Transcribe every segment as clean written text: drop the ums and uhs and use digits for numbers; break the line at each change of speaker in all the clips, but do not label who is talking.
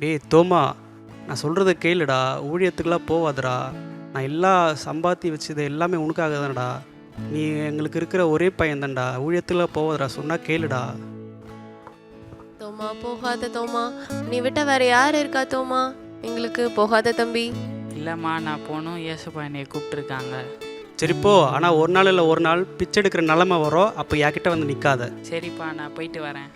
டேய் தோமா, நான் சொல்கிறத கேளுடா. ஊழியத்துக்கெலாம் போவாதடா. நான் சம்பாத்தி வச்சது எல்லாமே உனக்காக தானடா. நீ எங்களுக்கு இருக்கிற ஒரே பையன் தான்டா. ஊழியத்துக்கெலாம் போவாதடா, சொன்னால் கேளுடா.
தோமா போகாத தோமா, நீ விட்ட வேற யார் இருக்கா தோமா? எங்களுக்கு போகாத தம்பி.
இல்லைம்மா, நான் போகணும். ஏசப்பா என்னை கூப்பிட்டுருக்காங்க.
சரிப்போ, ஆனால் ஒரு நாள் இல்லை ஒரு நாள் பிச்சை எடுக்கிற நிலமை வரும். அப்போ என்கிட்ட வந்து நிற்காத.
சரிப்பா, நான் போயிட்டு வரேன்.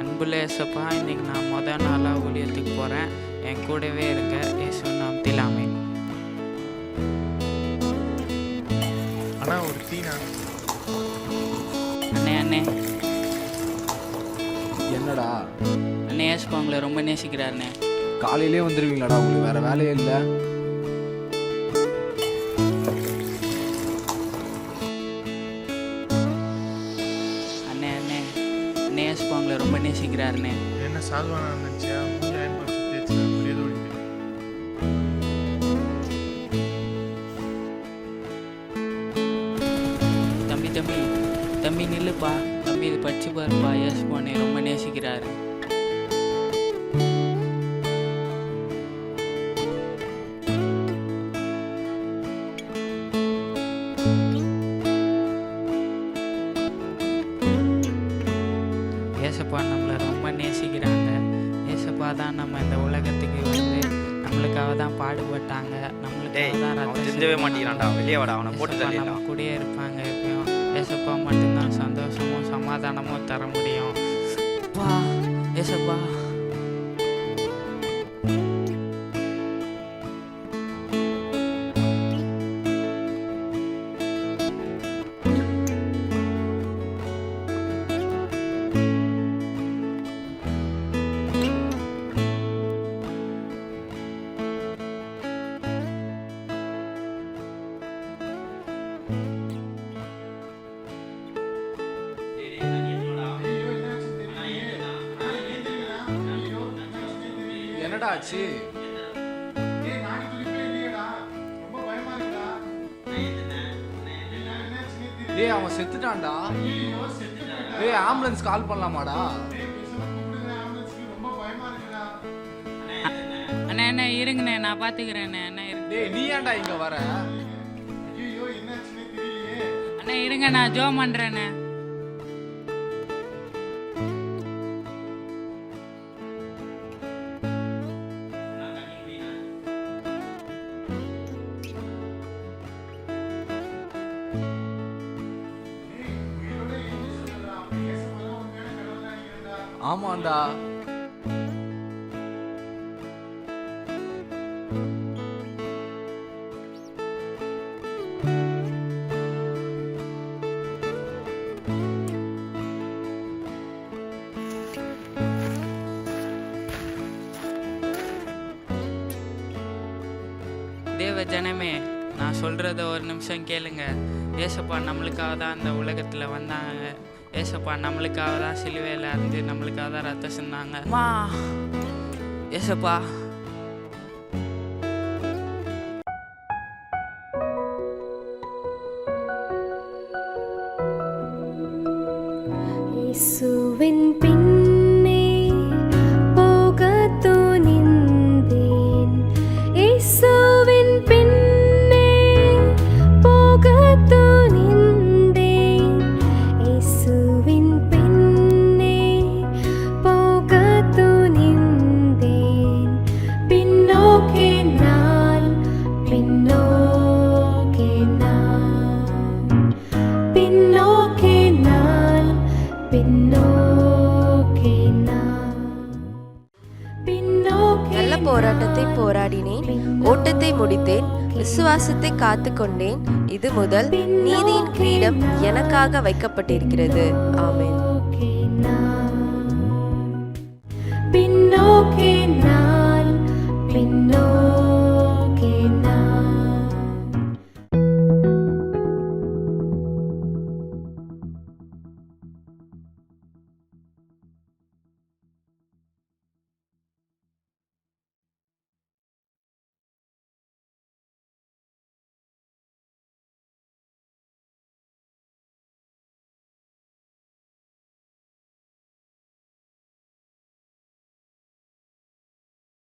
அன்புள்ள ஏசப்பா, இன்னைக்கு நான் மொதல் நாளாக ஊழியத்துக்கு போகிறேன். என் கூடவே இருங்க. ஏசு நாமத்தில் ஆமென்.
அண்ணா ஒரு டீனா.
அண்ணே அண்ணே
என்னடா
அண்ணே, ஏசப்பா உங்களை ரொம்ப நேசிக்கிறாருண்ணே.
காலையிலே வந்துடுவீங்களாடா? உங்களுக்கு வேற வேலையே இல்லை?
அண்ணே அண்ணே அண்ணே, ஏசப்பா உங்களை ரொம்ப நேசிக்கிறாருண்ணே.
என்ன சால்வானா நினச்சியா? மூஞ்சாயிரம் பரிசு தேய்ச்சி அப்படியே ஓடிட்டு.
தம்பி தம்பி தம்பி நில்லுப்பா. தம்பி இது படிச்சு பாருப்பா. ஏசப்பா என்னை ரொம்ப நேசிக்கிறாரு. ஏசப்பா நம்மளை ரொம்ப நேசிக்கிறாங்க. ஏசப்பா தான் நம்ம இந்த உலகத்துக்கு வந்து நம்மளுக்காக தான் பாடுபட்டாங்க. நம்மளுக்காக தான் ரத்தம்
தெரிஞ்சவே மாட்டேங்கிறான்டா. வெளியே வாடா, அவனை போட்டு
ஏசப்பா
தள்ளிடலாம்.
நம்ம கூடயே இருப்பாங்க எப்பயும். ஏசப்பா மட்டும்தான் சந்தோஷமும் சமாதானமும் தர முடியும். வா ஏசப்பா.
என்னடா ஆச்சு? டேய் அவன் செத்துட்டான்டா. டேய் ஆம்புலன்ஸ் கால் பண்ணலாமாடா?
அண்ணா அண்ணா இருங்கண்ணே, நான் பார்த்துக்கிறேண்ணே. அண்ணா இருங்க.
டேய் நீ ஏன்டா இங்க வர?
அண்ணா இருங்க, நான் ஜோ பண்ணுறேண்ணே.
ஆமாண்டா.
தேவ ஜனமே, நான் சொல்கிறத ஒரு நிமிஷம் கேளுங்க. ஏசப்பா நம்மளுக்காக தான் இந்த உலகத்தில் வந்தாங்க. ஏசப்பா நம்மளுக்காக தான் சிலுவையில் இருந்து நம்மளுக்காக தான் ரத்தம் சிந்தாங்க. மா ஏசப்பா.
இயேசுவின் பின்னே போகத் துணிந்தேன். இயேசுவின் பின்னே போகத் துணிந்தேன். இயேசுவின் பின்னே போகத் துணிந்தேன். பின்னோக்கி நான், பின்னோக்கி நான், பின்னோக்கி நான், பின்னோக்கி நான், பின்னோக்கி.
நல்ல போராட்டத்தை போராடினேன், ஓட்டத்தை முடித்தேன், விசுவாசத்தை காத்து கொண்டேன். இது முதல் நீதியின் கிரீடம் எனக்காக வைக்கப்பட்டிருக்கிறது. ஆமென்.
பின்னோக்கி நான்.